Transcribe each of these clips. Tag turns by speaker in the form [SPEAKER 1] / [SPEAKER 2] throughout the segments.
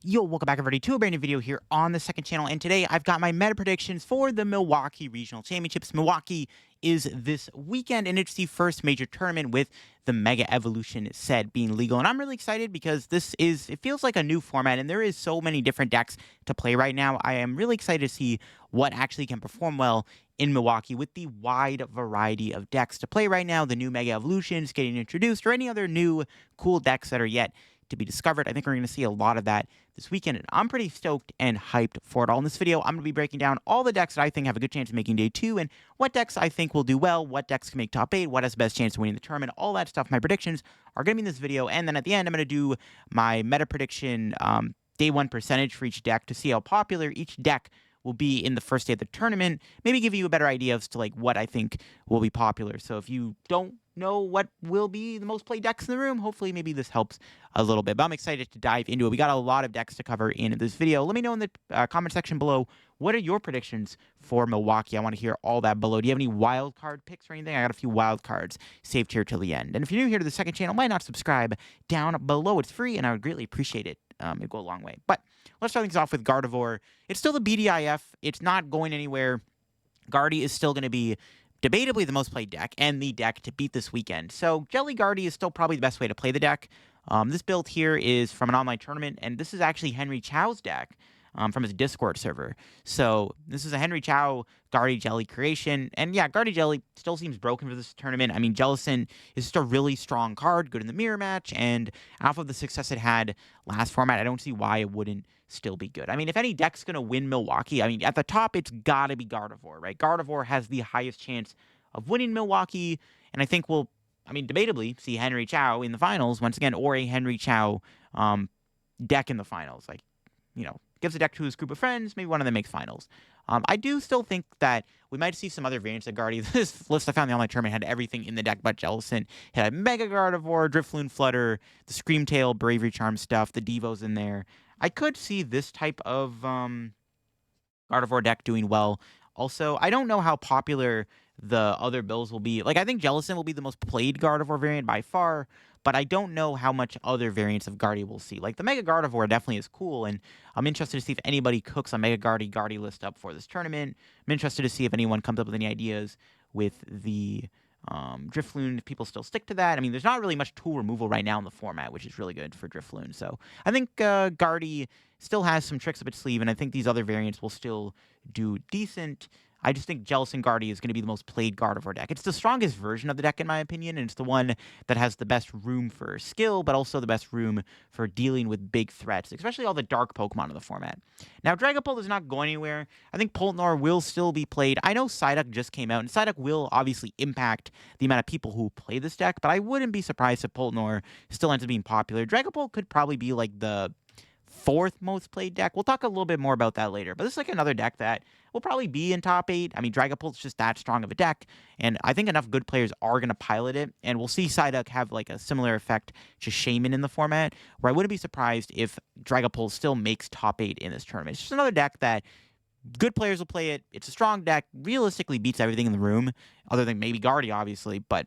[SPEAKER 1] Yo, welcome back everybody to a brand new video here on the second channel, and today I've got my meta predictions for the Milwaukee Regional Championships. Milwaukee is this weekend, and it's the first major tournament with the Mega Evolution set being legal, and I'm really excited because it feels like a new format, and there is so many different decks to play right now. I am really excited to see what actually can perform well in Milwaukee with the wide variety of decks to play right now, the new Mega Evolutions getting introduced, or any other new cool decks that are yet to be discovered. I think we're going to see a lot of that this weekend, and I'm pretty stoked and hyped for it all. In this video, I'm going to be breaking down all the decks that I think have a good chance of making day 2, and what decks I think will do well, what decks can make top 8, what has the best chance of winning the tournament, all that stuff. My predictions are going to be in this video, and then at the end, I'm going to do my meta prediction day 1 percentage for each deck to see how popular each deck will be in the first day of the tournament, maybe give you a better idea as to like what I think will be popular. So if you don't know what will be the most played decks in the room, hopefully maybe this helps a little bit. But I'm excited to dive into it. We got a lot of decks to cover in this video. Let me know in the comment section below, what are your predictions for Milwaukee? I want to hear all that below. Do you have any wild card picks or anything? I got a few wild cards saved here till the end. And if you're new here to the second channel, why not subscribe down below? It's free, and I would greatly appreciate it. It'd go a long way. But let's start things off with Gardevoir. It's still the BDIF. It's not going anywhere. Guardy is still going to be debatably the most played deck and the deck to beat this weekend. So Jelly Guardy is still probably the best way to play the deck. This build here is from an online tournament, and this is actually Henry Chow's deck from his Discord server. So this is a Henry Chow Guardy Jelly creation. And yeah, Guardy Jelly still seems broken for this tournament. I mean, Jellison is just a really strong card, good in the mirror match, and off of the success it had last format, I don't see why it wouldn't still be good. I mean, if any deck's going to win Milwaukee, I mean, at the top, it's got to be Gardevoir, right? Gardevoir has the highest chance of winning Milwaukee, and I think we'll, I mean, debatably see Henry Chow in the finals once again, or a Henry Chow deck in the finals. Like, you know, gives a deck to his group of friends, maybe one of them makes finals. I do still think that we might see some other variants of Guardy. This list I found in the online tournament had everything in the deck but Jellison. It had Mega Gardevoir, Drifloon Flutter, the Screamtail, Bravery Charm stuff, the Devo's in there. I could see this type of Gardevoir deck doing well. Also, I don't know how popular the other builds will be. Like, I think Jellison will be the most played Gardevoir variant by far, but I don't know how much other variants of Guardy we'll see. Like, the Mega Gardevoir definitely is cool, and I'm interested to see if anybody cooks a Mega Guardy list up for this tournament. I'm interested to see if anyone comes up with any ideas with the Drifloon, if people still stick to that. I mean, there's not really much tool removal right now in the format, which is really good for Drifloon. So I think Guardy still has some tricks up its sleeve, and I think these other variants will still do decent. I just think Jellison Guardy is going to be the most played Gardevoir deck. It's the strongest version of the deck, in my opinion, and it's the one that has the best room for skill, but also the best room for dealing with big threats, especially all the dark Pokemon in the format. Now, Dragapult is not going anywhere. I think Poltnor will still be played. I know Psyduck just came out, and Psyduck will obviously impact the amount of people who play this deck, but I wouldn't be surprised if Poltnor still ends up being popular. Dragapult could probably be like the 4th most played deck. We'll talk a little bit more about that later, but this is like another deck that will probably be in top 8. I mean, Dragapult's just that strong of a deck, and I think enough good players are going to pilot it, and we'll see Psyduck have like a similar effect to Shaman in the format, where I wouldn't be surprised if Dragapult still makes top 8 in this tournament. It's just another deck that good players will play it. It's a strong deck, realistically beats everything in the room, other than maybe Guardy, obviously, but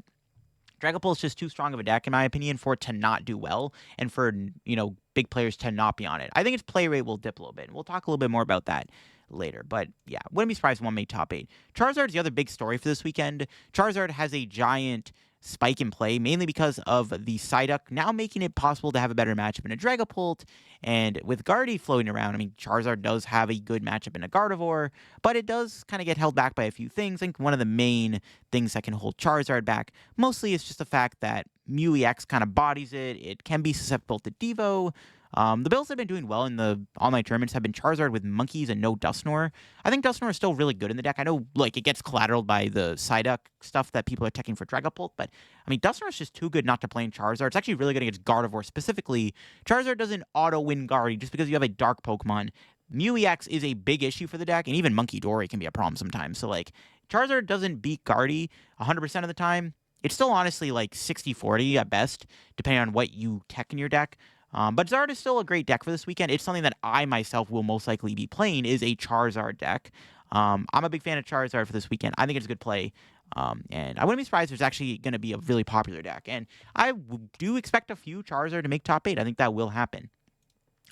[SPEAKER 1] Dragapult is just too strong of a deck, in my opinion, for it to not do well, and for, you know, big players to not be on it. I think its play rate will dip a little bit, and we'll talk a little bit more about that later. But yeah, wouldn't be surprised if one made top 8. Charizard's the other big story for this weekend. Charizard has a giant spike in play, mainly because of the Psyduck now making it possible to have a better matchup in a Dragapult. And with Guardy floating around, I mean, Charizard does have a good matchup in a Gardevoir, but it does kind of get held back by a few things. I think one of the main things that can hold Charizard back mostly is just the fact that Mew EX kind of bodies it. It can be susceptible to Devo. The builds that have been doing well in the online tournaments have been Charizard with Monkeys and no Dusknoir. I think Dusknoir is still really good in the deck. I know, like, it gets collateraled by the Psyduck stuff that people are teching for Dragapult, but, I mean, Dusknoir is just too good not to play in Charizard. It's actually really good against Gardevoir specifically. Charizard doesn't auto-win Guardy just because you have a dark Pokemon. Mew EX is a big issue for the deck, and even Monkey Dory can be a problem sometimes. So, like, Charizard doesn't beat Guardy 100% of the time. It's still honestly like 60-40 at best, depending on what you tech in your deck. But Zard is still a great deck for this weekend. It's something that I myself will most likely be playing, is a Charizard deck. I'm a big fan of Charizard for this weekend. I think it's a good play. And I wouldn't be surprised if there's actually going to be a really popular deck. And I do expect a few Charizard to make top 8. I think that will happen.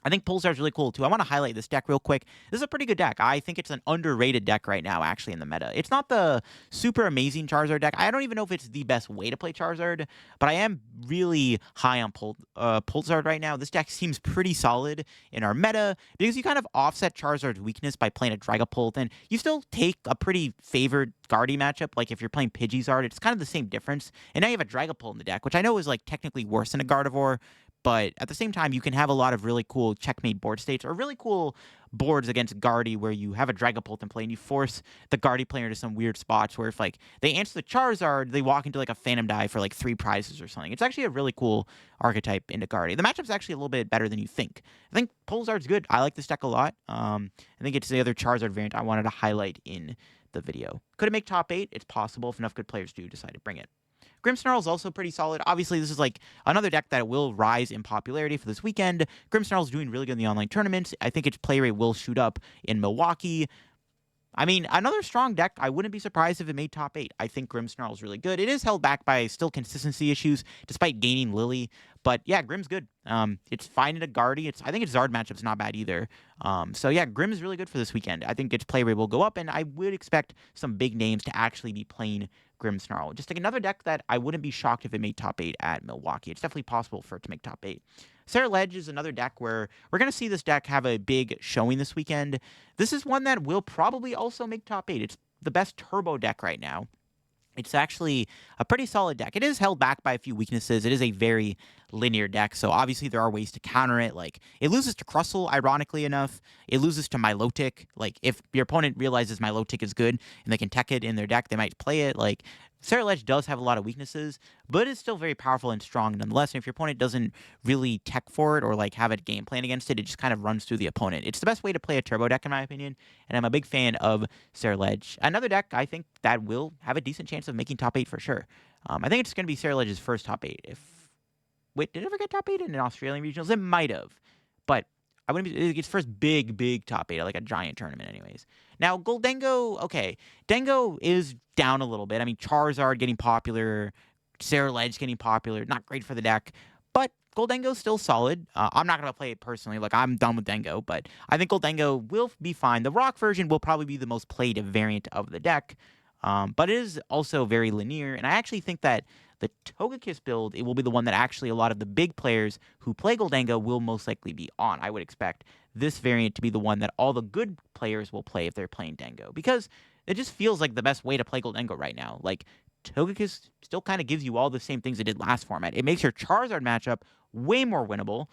[SPEAKER 1] I think Pulsar's really cool too. I want to highlight this deck real quick. This is a pretty good deck. I think it's an underrated deck right now, actually, in the meta. It's not the super amazing Charizard deck. I don't even know if it's the best way to play Charizard, but I am really high on Pulsar right now. This deck seems pretty solid in our meta because you kind of offset Charizard's weakness by playing a Dragapult, and you still take a pretty favored Guardy matchup. Like if you're playing Pidgeysard, it's kind of the same difference. And now you have a Dragapult in the deck, which I know is like technically worse than a Gardevoir, but at the same time, you can have a lot of really cool checkmate board states or really cool boards against Guardy where you have a Dragapult in play and you force the Guardy player into some weird spots where if like they answer the Charizard, they walk into like a Phantom Dive for like 3 prizes or something. It's actually a really cool archetype into Guardy. The matchup's actually a little bit better than you think. I think Pulsar's good. I like this deck a lot. I think it's the other Charizard variant I wanted to highlight in the video. Could it make top 8? It's possible if enough good players do decide to bring it. Grimmsnarl is also pretty solid. Obviously, this is like another deck that will rise in popularity for this weekend. Grimmsnarl is doing really good in the online tournaments. I think its play rate will shoot up in Milwaukee. I mean, another strong deck. I wouldn't be surprised if it made top 8. I think Grimmsnarl is really good. It is held back by still consistency issues, despite gaining Lily. But yeah, Grimm's good. It's fine in a Guardy. I think its Zard matchup's not bad either. So yeah, Grimm is really good for this weekend. I think its play rate will go up, and I would expect some big names to actually be playing Grimmsnarl. Just like another deck that I wouldn't be shocked if it made top 8 at Milwaukee. It's definitely possible for it to make top 8. Sarah Ledge is another deck where we're going to see this deck have a big showing this weekend. This is one that will probably also make top 8. It's the best turbo deck right now. It's actually a pretty solid deck. It is held back by a few weaknesses. It is a very linear deck, so obviously there are ways to counter it. Like, it loses to Crustle, ironically enough. It loses to Milotic. Like, if your opponent realizes Milotic is good and they can tech it in their deck, they might play it. Like, Sarah Ledge does have a lot of weaknesses, but it's still very powerful and strong nonetheless. And if your opponent doesn't really tech for it or like have a game plan against it, it just kind of runs through the opponent. It's the best way to play a turbo deck, in my opinion, and I'm a big fan of Sarah Ledge. Another deck I think that will have a decent chance of making top 8 for sure. I think it's going to be Sarah Ledge's first top 8. Wait, did it ever get top 8 in an Australian regionals? It might have, but I wouldn't be. It's first big top 8, like a giant tournament, anyways. Now, Goldengo, okay, Dengo is down a little bit. I mean, Charizard getting popular, Sarah Ledge getting popular, not great for the deck, but Goldengo's still solid. I'm not gonna play it personally. Like, I'm done with Dengo, but I think Goldengo will be fine. The Rock version will probably be the most played variant of the deck, but it is also very linear, and I actually think that the Togekiss build, it will be the one that actually a lot of the big players who play Goldengo will most likely be on. I would expect this variant to be the one that all the good players will play if they're playing Dango, because it just feels like the best way to play Goldengo right now. Like, Togekiss still kind of gives you all the same things it did last format. It makes your Charizard matchup way more winnable.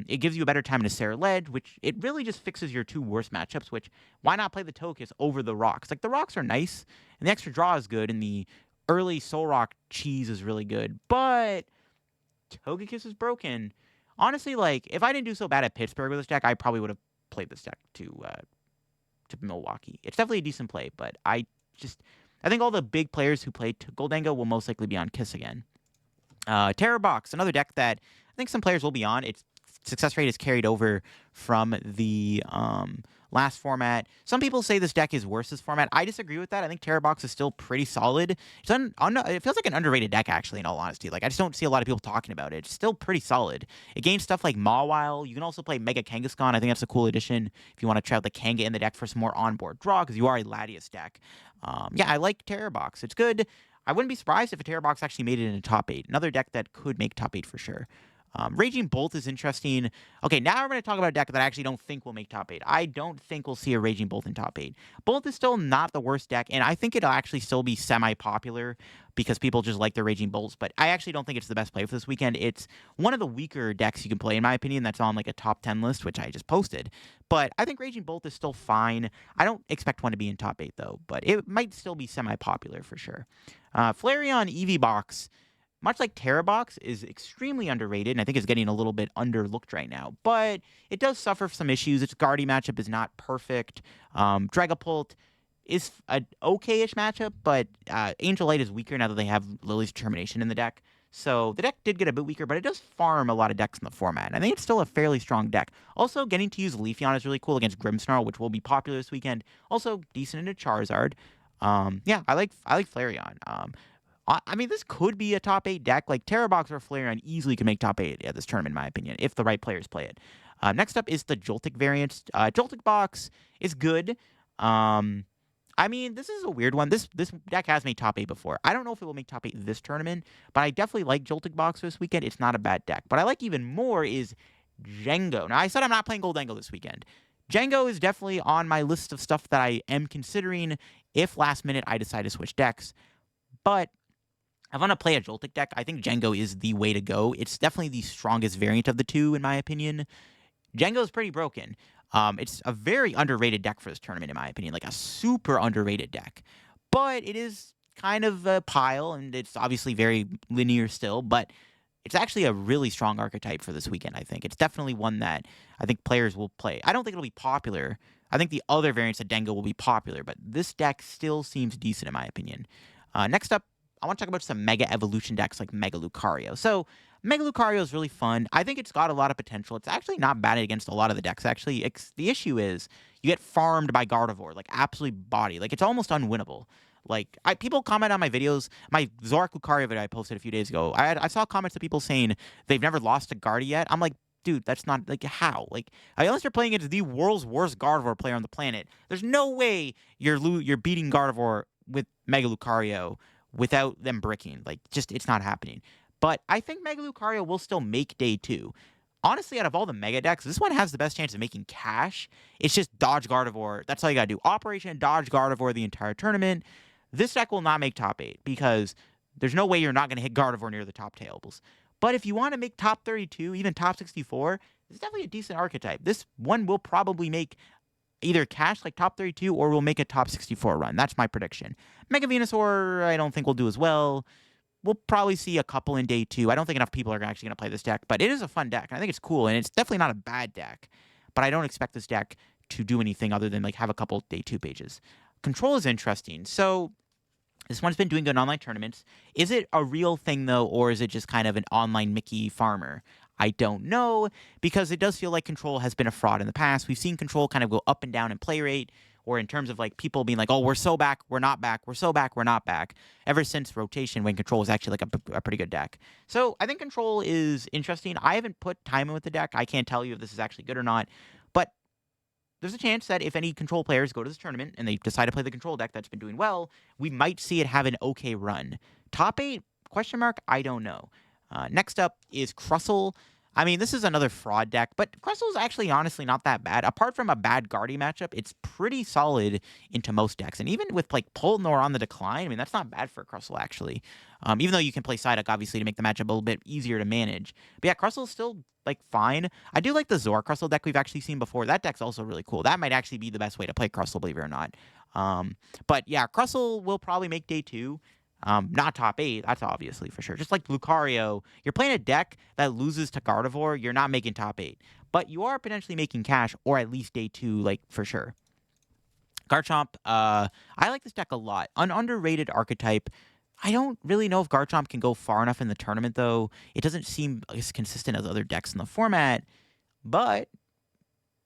[SPEAKER 1] It gives you a better time to Sarah Ledge, which it really just fixes your 2 worst matchups, which why not play the Togekiss over the Rocks? Like, the Rocks are nice, and the extra draw is good, and the early Soul Rock cheese is really good, but Togekiss is broken. Honestly, like, if I didn't do so bad at Pittsburgh with this deck, I probably would have played this deck to Milwaukee. It's definitely a decent play, but I think all the big players who played Goldengo will most likely be on Kiss again. Terror Box, another deck that I think some players will be on. Its success rate is carried over from the last format. Some people say this deck is worse this format. I disagree with that. I think Terror Box is still pretty solid. It feels like an underrated deck, actually, in all honesty. Like, I just don't see a lot of people talking about it. It's still pretty solid. It gains stuff like Mawile. You can also play Mega Kangaskhan. I think that's a cool addition if you want to try out the Kanga in the deck for some more onboard draw, because you are a Latias deck. Yeah, I like Terror Box. It's good. I wouldn't be surprised if a Terror Box actually made it into top 8. Another deck that could make top 8 for sure. Raging Bolt is interesting. Okay, now we're going to talk about a deck that I actually don't think will make top 8. I don't think we'll see a Raging Bolt in top 8. Bolt is still not the worst deck, and I think it'll actually still be semi-popular because people just like their Raging Bolts, but I actually don't think it's the best play for this weekend. It's one of the weaker decks you can play, in my opinion, that's on like a top 10 list, which I just posted. But I think Raging Bolt is still fine. I don't expect one to be in top 8, though, but it might still be semi-popular for sure. Flareon Eevee Box, much like Terra Box, is extremely underrated, and I think is getting a little bit underlooked right now. But it does suffer from some issues. Its Guardy matchup is not perfect. Dragapult is an okay-ish matchup, but Angel Light is weaker now that they have Lily's Determination in the deck. So the deck did get a bit weaker, but it does farm a lot of decks in the format. And I think it's still a fairly strong deck. Also, getting to use Leafeon is really cool against Grimmsnarl, which will be popular this weekend. Also, decent into Charizard. Yeah, I like Flareon. I mean, this could be a top 8 deck. Like, Terra Box or Flareon easily can make top 8 at this tournament, in my opinion, if the right players play it. Next up is the Joltik variant. Joltik box is good. Um, I mean, this is a weird one. This deck has made top 8 before. I don't know if it will make top 8 this tournament, but I definitely like Joltik box this weekend. It's not a bad deck. But I like even more is Django. Now, I said I'm not playing Goldango this weekend. Django is definitely on my list of stuff that I am considering if last minute I decide to switch decks. But if I want to play a Joltik deck, I think Django is the way to go. It's definitely the strongest variant of the two, in my opinion. Django is pretty broken. It's a very underrated deck for this tournament, in my opinion, like a super underrated deck. But it is kind of a pile, and it's obviously very linear still, but it's actually a really strong archetype for this weekend, I think. It's definitely one that I think players will play. I don't think it'll be popular. I think the other variants of Django will be popular, but this deck still seems decent, in my opinion. Next up, I want to talk about some Mega Evolution decks like Mega Lucario. So, Mega Lucario is really fun. I think it's got a lot of potential. It's actually not bad against a lot of the decks, actually. The issue is you get farmed by Gardevoir, like, absolutely body. Like, it's almost unwinnable. Like, people comment on my videos. My Zorak Lucario video I posted a few days ago. I saw comments of people saying they've never lost to Guardy yet. I'm like, dude, that's not, like, how? Like, unless you're playing against the world's worst Gardevoir player on the planet, there's no way you're beating Gardevoir with Mega Lucario without them bricking. Like, just, it's not happening. But I think Mega Lucario will still make day 2. Honestly, out of all the Mega decks, this one has the best chance of making cash. It's just dodge Gardevoir. That's all you gotta do. Operation dodge Gardevoir the entire tournament. This deck will not make top 8 because there's no way you're not gonna hit Gardevoir near the top tables. But if you want to make top 32, even top 64, it's definitely a decent archetype. This one will probably make either cash like top 32 or will make a top 64 run. That's my prediction. Mega Venusaur, I don't think will do as well. We'll probably see a couple in day 2. I don't think enough people are actually going to play this deck, but it is a fun deck. And I think it's cool, and it's definitely not a bad deck. But I don't expect this deck to do anything other than like have a couple day 2 pages. Control is interesting. So this one's been doing good in online tournaments. Is it a real thing, though, or is it just kind of an online Mickey farmer? I don't know, because it does feel like Control has been a fraud in the past. We've seen Control kind of go up and down in play rate, or in terms of like people being like, oh, we're so back, we're not back, we're so back, we're not back, ever since rotation when Control was actually like a pretty good deck. So I think Control is interesting. I haven't put time in with the deck. I can't tell you if this is actually good or not, but there's a chance that if any Control players go to this tournament and they decide to play the Control deck that's been doing well, we might see it have an okay run. Top 8? Question mark? I don't know. Next up is Crustle. I mean, this is another fraud deck, but Crustle's actually honestly not that bad. Apart from a bad Guardy matchup, it's pretty solid into most decks. And even with like Polnor on the decline, I mean, that's not bad for Crustle, actually. Even though you can play Psyduck, obviously, to make the matchup a little bit easier to manage. But yeah, Crustle's still like fine. I do like the Zor Crustle deck we've actually seen before. That deck's also really cool. That might actually be the best way to play Crustle, believe it or not. But yeah, Crustle will probably make day 2. Not top 8, that's obviously for sure. Just like Lucario, you're playing a deck that loses to Gardevoir, you're not making top 8. But you are potentially making cash, or at least day 2, like, for sure. Garchomp, I like this deck a lot. An underrated archetype. I don't really know if Garchomp can go far enough in the tournament, though. It doesn't seem as consistent as other decks in the format. But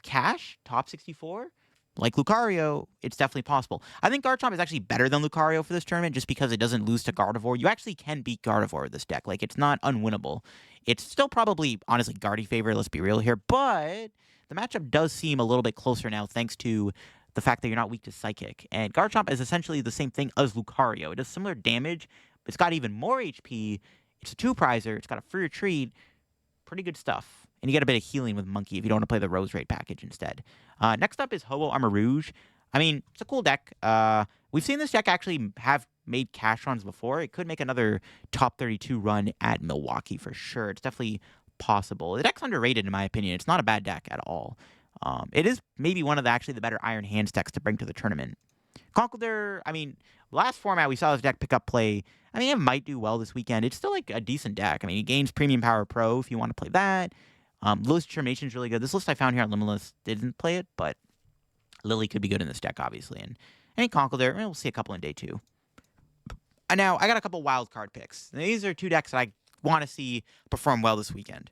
[SPEAKER 1] cash, top 64? Like Lucario, it's definitely possible. I think Garchomp is actually better than Lucario for this tournament just because it doesn't lose to Gardevoir. You actually can beat Gardevoir with this deck. Like, it's not unwinnable. It's still probably, honestly, Guardy favorite, let's be real here. But the matchup does seem a little bit closer now thanks to the fact that you're not weak to Psychic. And Garchomp is essentially the same thing as Lucario. It does similar damage, but it's got even more HP. It's a 2-prizer. It's got a free retreat. Pretty good stuff. And you get a bit of healing with Monkey if you don't want to play the Rose Raid package instead. Next up is Ho-Oh Armor Rouge. I mean, it's a cool deck. We've seen this deck actually have made cash runs before. It could make another top 32 run at Milwaukee for sure. It's definitely possible. The deck's underrated in my opinion. It's not a bad deck at all. It is maybe one of the better Iron Hands decks to bring to the tournament. Conkeldurr, I mean, last format we saw this deck pick up play. I mean, it might do well this weekend. It's still like a decent deck. I mean, it gains Premium Power Pro if you want to play that. Lily's Determination is really good. This list I found here on Limitless didn't play it, but Lily could be good in this deck, obviously. And any Conkeldurr, we'll see a couple in day 2. And now, I got a couple wild card picks. And these are 2 decks that I want to see perform well this weekend.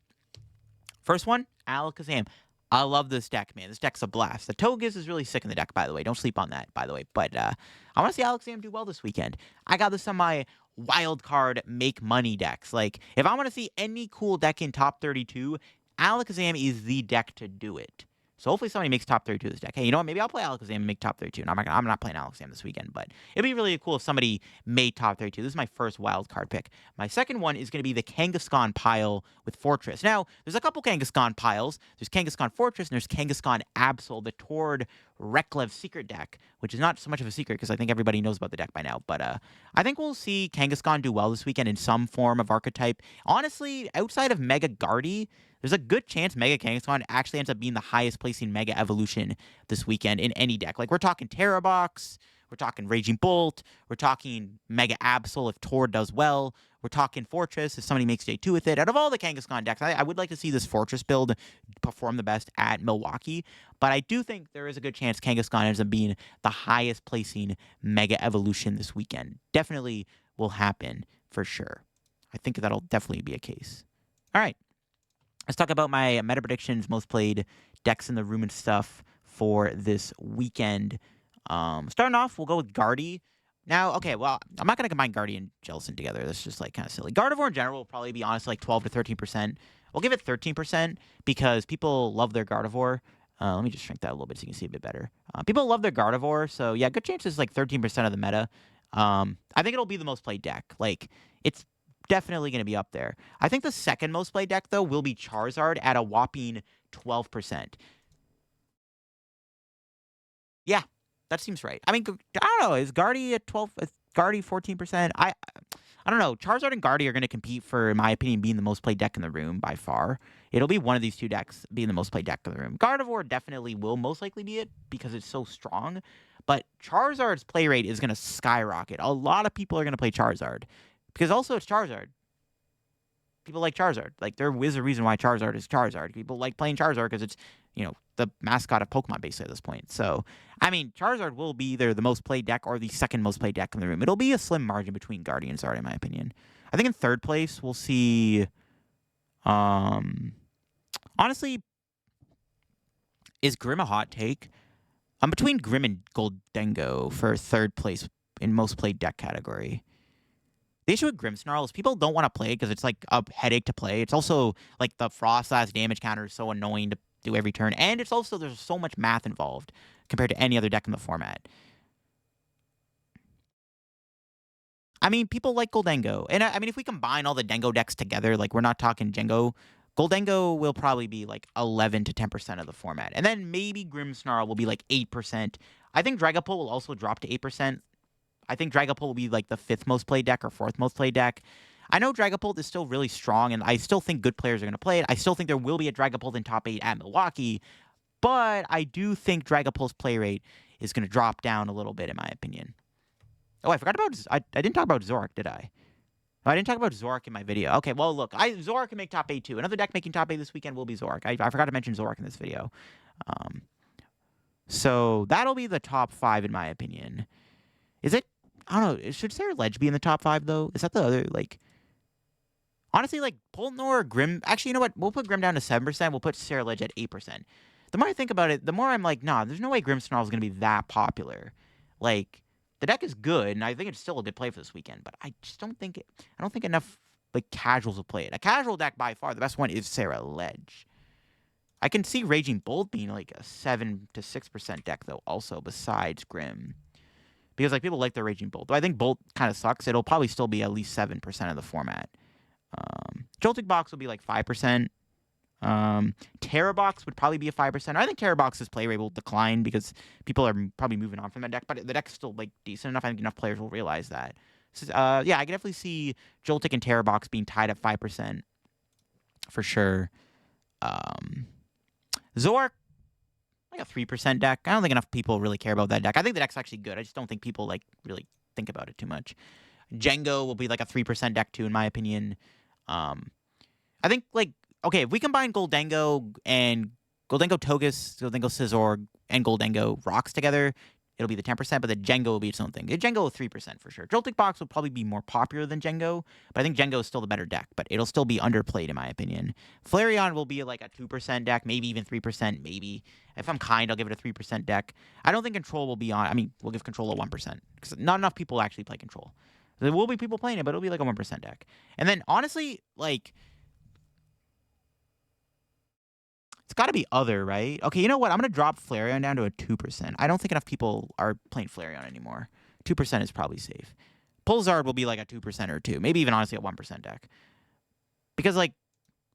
[SPEAKER 1] First one, Alakazam. I love this deck, man. This deck's a blast. The Togekiss is really sick in the deck, by the way. Don't sleep on that, by the way. But I want to see Alakazam do well this weekend. I got this on my wild card make money decks. Like, if I want to see any cool deck in top 32, Alakazam is the deck to do it. So hopefully somebody makes top 32 this deck. Hey, you know what? Maybe I'll play Alakazam and make top 32. And I'm not playing Alakazam this weekend, but it'd be really cool if somebody made top 32. This is my first wild card pick. My second one is going to be the Kangaskhan pile with Fortress. Now, there's a couple Kangaskhan piles. There's Kangaskhan Fortress and there's Kangaskhan Absol, the Tord Reklev secret deck, which is not so much of a secret because I think everybody knows about the deck by now. But I think we'll see Kangaskhan do well this weekend in some form of archetype. Honestly, outside of Mega Guardy, there's a good chance Mega Kangaskhan actually ends up being the highest placing Mega Evolution this weekend in any deck. Like, we're talking Terra Box, we're talking Raging Bolt, we're talking Mega Absol if Tord does well, we're talking Fortress if somebody makes J2 with it. Out of all the Kangaskhan decks, I would like to see this Fortress build perform the best at Milwaukee, but I do think there is a good chance Kangaskhan ends up being the highest placing Mega Evolution this weekend. Definitely will happen for sure. I think that'll definitely be a case. All right. Let's talk about my meta predictions, most played decks in the room and stuff for this weekend. Starting off, we'll go with Guardy. Now, okay, well, I'm not going to combine Guardy and Jellicent together. That's just, like, kind of silly. Gardevoir in general will probably be, honestly, like 12 to 13%. We'll give it 13% because people love their Gardevoir. Let me just shrink that a little bit so you can see a bit better. People love their Gardevoir, so, yeah, good chance it's, like, 13% of the meta. I think it'll be the most played deck. Like, it's definitely going to be up there. I think the second most played deck, though, will be Charizard at a whopping 12%. Yeah, that seems right. I mean, I don't know. Is Guardy at 12? Is Guardy 14%? I don't know. Charizard and Guardy are going to compete for, in my opinion, being the most played deck in the room by far. It'll be one of these two decks being the most played deck in the room. Gardevoir definitely will most likely be it because it's so strong. But Charizard's play rate is going to skyrocket. A lot of people are going to play Charizard. Because also it's Charizard. People like Charizard. Like, there is a reason why Charizard is Charizard. People like playing Charizard because it's, you know, the mascot of Pokemon basically at this point. So, I mean, Charizard will be either the most played deck or the second most played deck in the room. It'll be a slim margin between Guardy and Zard, in my opinion. I think in third place, we'll see... honestly, is Grim a hot take? I'm between Grim and Goldengo for third place in most played deck category. The issue with Grimmsnarl is people don't want to play it because it's like a headache to play. It's also like the Frost-sized damage counter is so annoying to do every turn. And it's also, there's so much math involved compared to any other deck in the format. I mean, people like Goldengo. And I mean, if we combine all the Dengo decks together, like, we're not talking Jengo, Goldengo will probably be like 11 to 10% of the format. And then maybe Grimmsnarl will be like 8%. I think Dragapult will also drop to 8%. I think Dragapult will be like the 5th most played deck or 4th most played deck. I know Dragapult is still really strong, and I still think good players are going to play it. I still think there will be a Dragapult in top 8 at Milwaukee, but I do think Dragapult's play rate is going to drop down a little bit, in my opinion. Oh, I forgot about... I didn't talk about Zoroark, did I? No, I didn't talk about Zoroark in my video. Okay, well, look, Zoroark can make top 8 too. Another deck making top 8 this weekend will be Zoroark. I forgot to mention Zoroark in this video. So that'll be the top 5, in my opinion. Is it... I don't know. Should Sarah Ledge be in the top 5, though? Is that the other, like... Honestly, like, Poltnor or Grim... Actually, you know what? We'll put Grim down to 7%. We'll put Sarah Ledge at 8%. The more I think about it, the more I'm like, nah, there's no way Grimmsnarl is going to be that popular. Like, the deck is good, and I think it's still a good play for this weekend, but I just don't think it... I don't think enough, like, casuals will play it. A casual deck, by far, the best one is Sarah Ledge. I can see Raging Bolt being, like, a 7 to 6% deck, though, also, besides Grim. Because, like, people like their Raging Bolt. Though I think Bolt kind of sucks. It'll probably still be at least 7% of the format. Joltik Box will be, like, 5%. Terra Box would probably be a 5%. I think Terra Box's play rate will decline because people are probably moving on from that deck. But the deck's still, like, decent enough. I think enough players will realize that. So, yeah, I can definitely see Joltik and Terra Box being tied at 5%. For sure. Zoroark, like a 3% deck. I don't think enough people really care about that deck. I think the deck's actually good. I just don't think people, like, really think about it too much. Jengo will be, like, a 3% deck, too, in my opinion. I think, like, okay, if we combine Goldengo and Goldengo Togus, Goldengo Scizor, and Goldengo Rocks together, it'll be the 10%, but the Jengo will be its own thing. Jengo 3% for sure. Joltik Box will probably be more popular than Jengo, but I think Jengo is still the better deck, but it'll still be underplayed in my opinion. Flareon will be like a 2% deck, maybe even 3%, maybe. If I'm kind, I'll give it a 3% deck. I don't think Control will be on... I mean, we'll give Control a 1%, because not enough people actually play Control. There will be people playing it, but it'll be like a 1% deck. And then, honestly, like... It's got to be other, right? Okay, you know what? I'm going to drop Flareon down to a 2%. I don't think enough people are playing Flareon anymore. 2% is probably safe. Pulsar will be like a 2% or 2. Maybe even honestly a 1% deck. Because, like,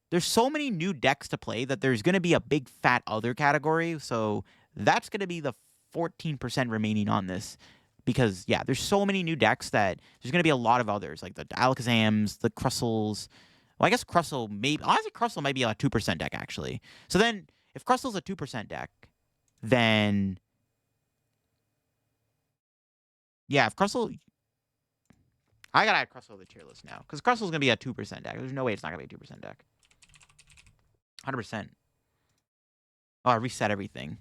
[SPEAKER 1] there's so many new decks to play that there's going to be a big fat other category. So that's going to be the 14% remaining on this. Because, yeah, there's so many new decks that there's going to be a lot of others. Like the Alakazams, the Crustles. Well, I guess Crustle maybe... Honestly, Crustle might be a 2% deck, actually. So then, if Crustle's a 2% deck, then... Yeah, if Crustle... I gotta add Crustle to the tier list now. Because Crustle's gonna be a 2% deck. There's no way it's not gonna be a 2% deck. 100%. Oh, I reset everything.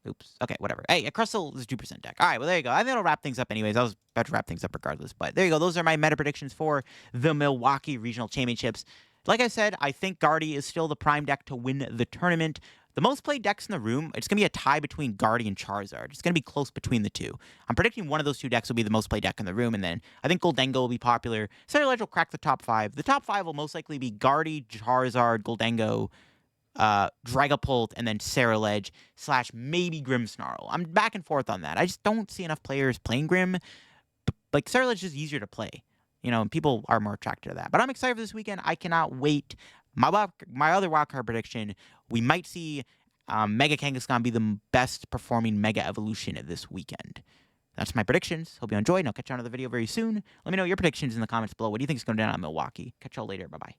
[SPEAKER 1] Oops. Okay, whatever. Hey, Crustle is a 2% deck. All right, well, there you go. I think it'll wrap things up anyways. I was about to wrap things up regardless. But there you go. Those are my meta predictions for the Milwaukee Regional Championships. Like I said, I think Guardy is still the prime deck to win the tournament. The most played decks in the room, it's going to be a tie between Guardy and Charizard. It's going to be close between the two. I'm predicting one of those two decks will be the most played deck in the room, and then I think Goldengo will be popular. Ceruledge will crack the top 5. The top 5 will most likely be Guardy, Charizard, Goldengo, Dragapult, and then Ceruledge / maybe Grimmsnarl. I'm back and forth on that. I just don't see enough players playing Grim. Like, Ceruledge is easier to play. You know, and people are more attracted to that. But I'm excited for this weekend. I cannot wait. My other wildcard prediction, we might see Mega Kangaskhan be the best performing Mega Evolution this weekend. That's my predictions. Hope you enjoyed, and I'll catch you on another video very soon. Let me know your predictions in the comments below. What do you think is going down on Milwaukee? Catch y'all later. Bye-bye.